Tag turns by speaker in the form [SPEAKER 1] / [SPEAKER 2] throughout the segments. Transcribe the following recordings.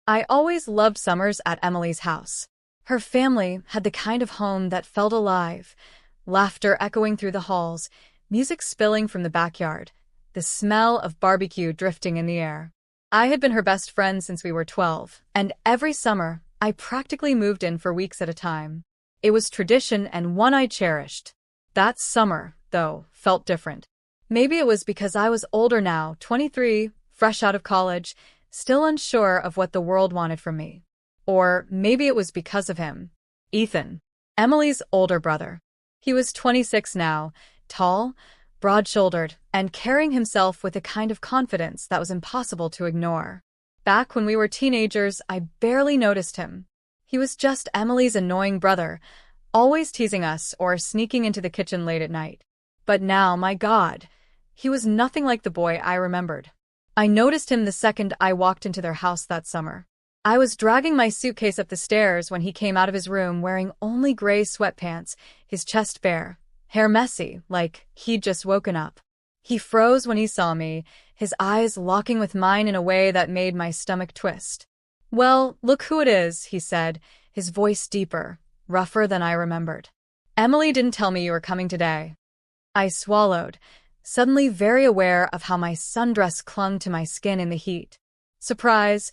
[SPEAKER 1] I always loved summers at Emily's house. Her family had the kind of home that felt alive, laughter echoing through the halls, music spilling from the backyard, the smell of barbecue drifting in the air. I had been her best friend since we were 12, and every summer, I practically moved in for weeks at a time. It was tradition and one I cherished. That summer, though, felt different. Maybe it was because I was older now, 23, fresh out of college, still unsure of what the world wanted from me. Or maybe it was because of him. Ethan, Emily's older brother. He was 26 now, tall, broad-shouldered, and carrying himself with a kind of confidence that was impossible to ignore. Back when we were teenagers, I barely noticed him. He was just Emily's annoying brother, always teasing us or sneaking into the kitchen late at night. But now, my God, he was nothing like the boy I remembered. I noticed him the second I walked into their house that summer. I was dragging my suitcase up the stairs when he came out of his room wearing only gray sweatpants, his chest bare, hair messy, like he'd just woken up. He froze when he saw me, his eyes locking with mine in a way that made my stomach twist. "Well, look who it is," he said, his voice deeper, rougher than I remembered. "Emily didn't tell me you were coming today." I swallowed, suddenly very aware of how my sundress clung to my skin in the heat. "Surprise,"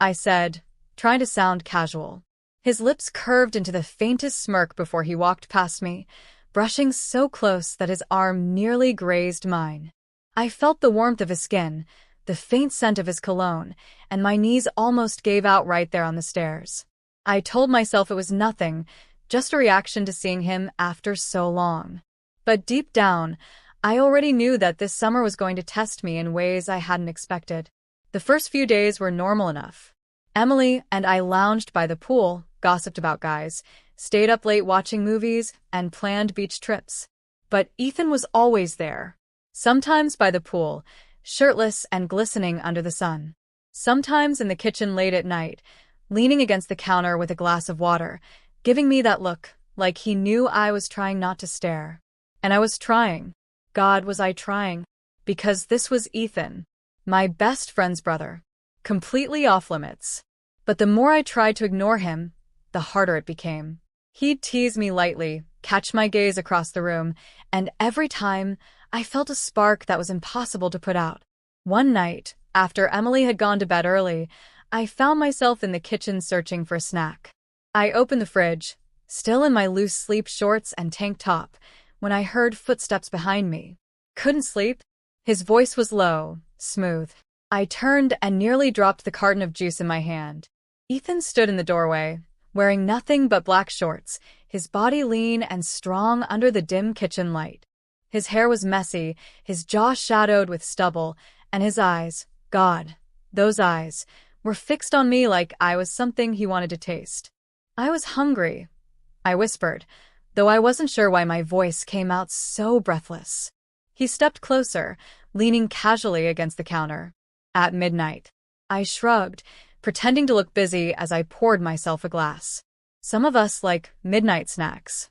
[SPEAKER 1] I said, trying to sound casual. His lips curved into the faintest smirk before he walked past me, brushing so close that his arm nearly grazed mine. I felt the warmth of his skin, the faint scent of his cologne, and my knees almost gave out right there on the stairs. I told myself it was nothing, just a reaction to seeing him after so long. But deep down, I already knew that this summer was going to test me in ways I hadn't expected. The first few days were normal enough. Emily and I lounged by the pool, gossiped about guys, stayed up late watching movies, and planned beach trips. But Ethan was always there. Sometimes by the pool, shirtless and glistening under the sun. Sometimes in the kitchen late at night, leaning against the counter with a glass of water, giving me that look, like he knew I was trying not to stare. And I was trying. God, was I trying? Because this was Ethan, my best friend's brother. Completely off limits. But the more I tried to ignore him, the harder it became. He'd tease me lightly, catch my gaze across the room, and every time, I felt a spark that was impossible to put out. One night, after Emily had gone to bed early, I found myself in the kitchen searching for a snack. I opened the fridge, still in my loose sleep shorts and tank top, when I heard footsteps behind me. "Couldn't sleep?" His voice was low, smooth. I turned and nearly dropped the carton of juice in my hand. Ethan stood in the doorway, wearing nothing but black shorts, his body lean and strong under the dim kitchen light. His hair was messy, his jaw shadowed with stubble, and his eyes, God, those eyes, were fixed on me like I was something he wanted to taste. "I was hungry," I whispered, though I wasn't sure why my voice came out so breathless. He stepped closer, leaning casually against the counter. "At midnight." I shrugged, pretending to look busy as I poured myself a glass. "Some of us like midnight snacks."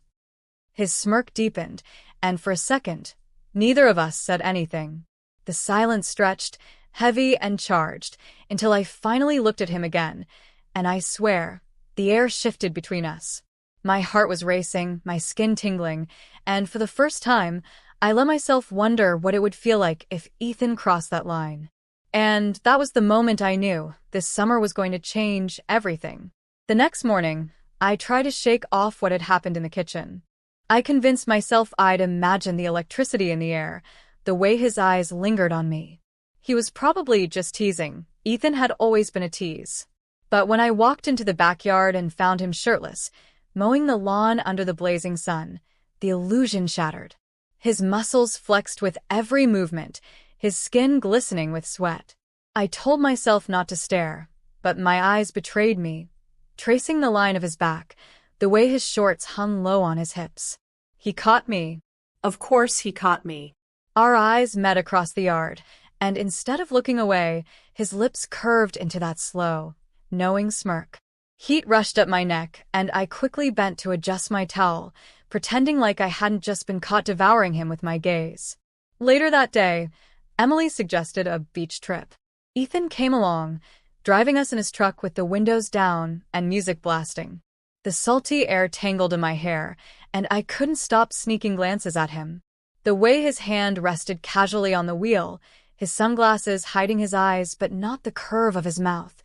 [SPEAKER 1] His smirk deepened, and for a second, neither of us said anything. The silence stretched, heavy and charged, until I finally looked at him again, and I swear, the air shifted between us. My heart was racing, my skin tingling, and for the first time, I let myself wonder what it would feel like if Ethan crossed that line. And that was the moment I knew this summer was going to change everything. The next morning, I tried to shake off what had happened in the kitchen. I convinced myself I'd imagined the electricity in the air, the way his eyes lingered on me. He was probably just teasing. Ethan had always been a tease. But when I walked into the backyard and found him shirtless, mowing the lawn under the blazing sun, the illusion shattered. His muscles flexed with every movement, his skin glistening with sweat. I told myself not to stare, but my eyes betrayed me, tracing the line of his back, the way his shorts hung low on his hips. He caught me.
[SPEAKER 2] Of course he caught me.
[SPEAKER 1] Our eyes met across the yard, and instead of looking away, his lips curved into that slow, knowing smirk. Heat rushed up my neck, and I quickly bent to adjust my towel, pretending like I hadn't just been caught devouring him with my gaze. Later that day, Emily suggested a beach trip. Ethan came along, driving us in his truck with the windows down and music blasting. The salty air tangled in my hair, and I couldn't stop sneaking glances at him. The way his hand rested casually on the wheel, his sunglasses hiding his eyes but not the curve of his mouth,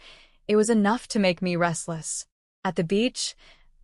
[SPEAKER 1] it was enough to make me restless. At the beach,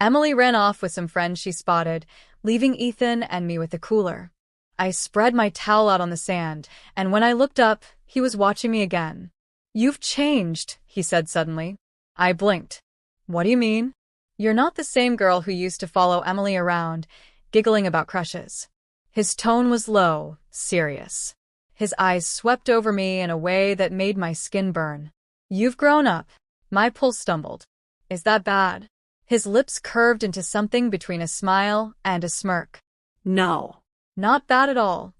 [SPEAKER 1] Emily ran off with some friends she spotted, leaving Ethan and me with the cooler. I spread my towel out on the sand, and when I looked up, he was watching me again. "You've changed," he said suddenly. I blinked. "What do you mean?" "You're not the same girl who used to follow Emily around, giggling about crushes." His tone was low, serious. His eyes swept over me in a way that made my skin burn. "You've grown up." My pulse stumbled. "Is that bad?" His lips curved into something between a smile and a smirk.
[SPEAKER 2] No.
[SPEAKER 1] "Not bad at all."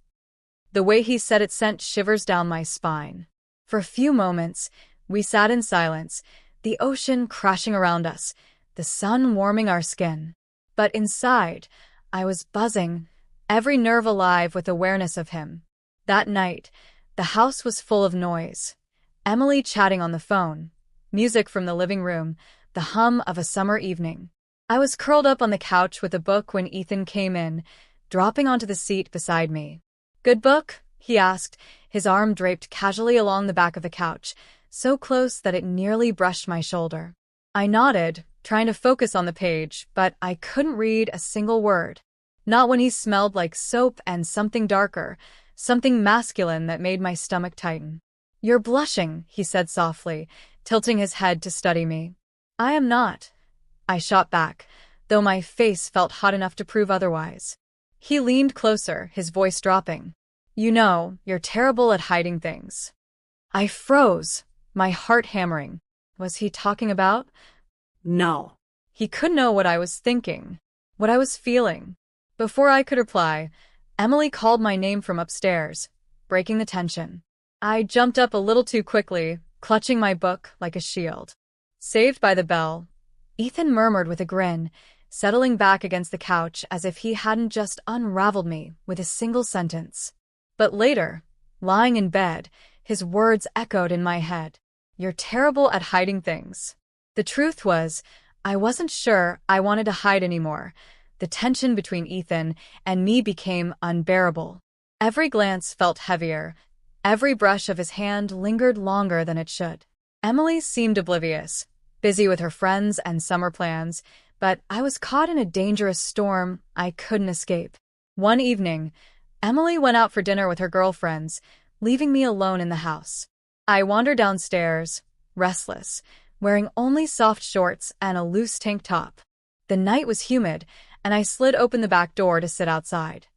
[SPEAKER 1] The way he said it sent shivers down my spine. For a few moments, we sat in silence, the ocean crashing around us, the sun warming our skin. But inside, I was buzzing, every nerve alive with awareness of him. That night, the house was full of noise. Emily chatting on the phone, music from the living room, the hum of a summer evening. I was curled up on the couch with a book when Ethan came in, dropping onto the seat beside me. "Good book?" he asked, his arm draped casually along the back of the couch, so close that it nearly brushed my shoulder. I nodded, trying to focus on the page, but I couldn't read a single word. Not when he smelled like soap and something darker, something masculine that made my stomach tighten. "You're blushing," he said softly, tilting his head to study me. "I am not." I shot back, though my face felt hot enough to prove otherwise. He leaned closer, his voice dropping. "You know, you're terrible at hiding things." I froze, my heart hammering. Was he talking about?
[SPEAKER 2] No.
[SPEAKER 1] He could know what I was thinking, what I was feeling. Before I could reply, Emily called my name from upstairs, breaking the tension. I jumped up a little too quickly, clutching my book like a shield. "Saved by the bell," Ethan murmured with a grin, settling back against the couch as if he hadn't just unraveled me with a single sentence. But later, lying in bed, his words echoed in my head. "You're terrible at hiding things." The truth was, I wasn't sure I wanted to hide anymore. The tension between Ethan and me became unbearable. Every glance felt heavier. Every brush of his hand lingered longer than it should. Emily seemed oblivious, busy with her friends and summer plans, but I was caught in a dangerous storm I couldn't escape. One evening, Emily went out for dinner with her girlfriends, leaving me alone in the house. I wandered downstairs, restless, wearing only soft shorts and a loose tank top. The night was humid, and I slid open the back door to sit outside.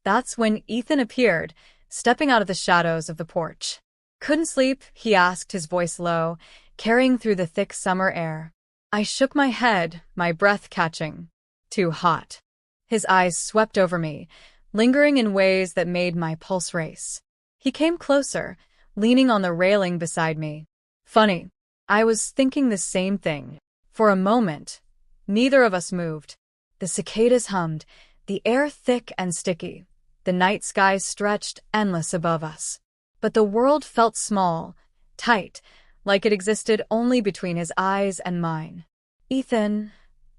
[SPEAKER 1] That's when Ethan appeared, stepping out of the shadows of the porch. "Couldn't sleep?" he asked, his voice low, carrying through the thick summer air. I shook my head, my breath catching. "Too hot." His eyes swept over me, lingering in ways that made my pulse race. He came closer, leaning on the railing beside me. Funny, I was thinking the same thing. For a moment, neither of us moved. The cicadas hummed, the air thick and sticky. The night sky stretched endless above us. But the world felt small, tight, like it existed only between his eyes and mine. "Ethan,"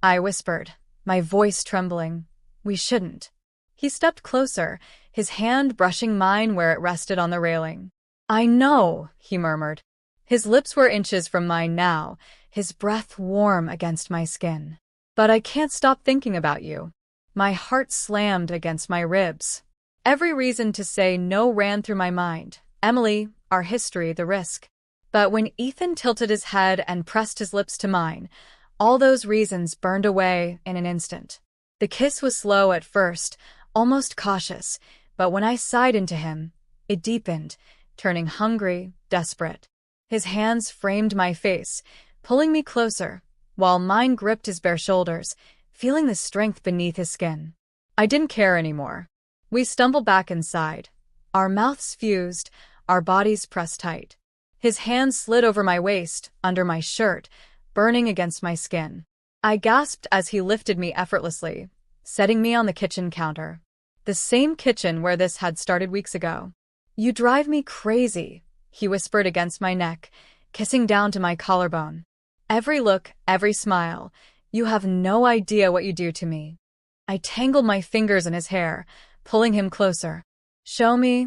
[SPEAKER 1] I whispered, my voice trembling, "we shouldn't." He stepped closer, his hand brushing mine where it rested on the railing. "I know," he murmured. His lips were inches from mine now, his breath warm against my skin. "But I can't stop thinking about you." My heart slammed against my ribs. Every reason to say no ran through my mind. Emily, our history, the risk. But when Ethan tilted his head and pressed his lips to mine, all those reasons burned away in an instant. The kiss was slow at first, almost cautious, but when I sighed into him, it deepened, turning hungry, desperate. His hands framed my face, pulling me closer, while mine gripped his bare shoulders, feeling the strength beneath his skin. I didn't care anymore. We stumbled back inside, our mouths fused, our bodies pressed tight. His hands slid over my waist, under my shirt, burning against my skin. I gasped as he lifted me effortlessly, setting me on the kitchen counter. The same kitchen where this had started weeks ago. "You drive me crazy," he whispered against my neck, kissing down to my collarbone. Every look, every smile. You have no idea what you do to me. I tangled my fingers in his hair, pulling him closer. Show me,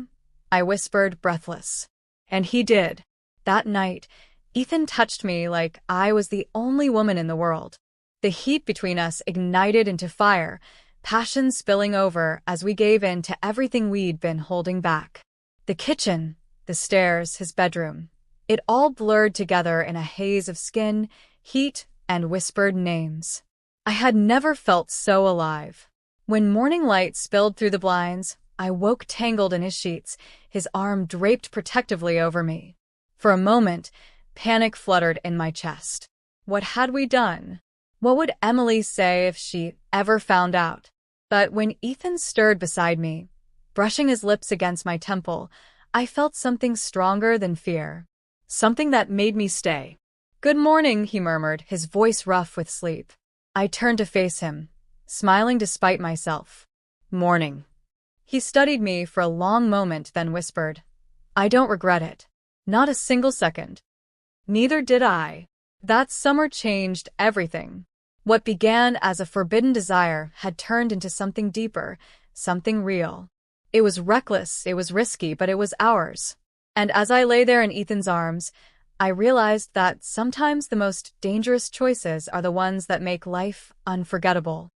[SPEAKER 1] I whispered, breathless. And he did. That night, Ethan touched me like I was the only woman in the world. The heat between us ignited into fire, passion spilling over as we gave in to everything we'd been holding back. The kitchen, the stairs, his bedroom. It all blurred together in a haze of skin, heat, and whispered names. I had never felt so alive. When morning light spilled through the blinds, I woke tangled in his sheets, his arm draped protectively over me. For a moment, panic fluttered in my chest. What had we done? What would Emily say if she ever found out? But when Ethan stirred beside me, brushing his lips against my temple, I felt something stronger than fear. Something that made me stay. "Good morning," he murmured, his voice rough with sleep. I turned to face him, smiling despite myself. "Morning." He studied me for a long moment, then whispered, "I don't regret it. Not a single second." Neither did I. That summer changed everything. What began as a forbidden desire had turned into something deeper, something real. It was reckless, it was risky, but it was ours. And as I lay there in Ethan's arms, I realized that sometimes the most dangerous choices are the ones that make life unforgettable.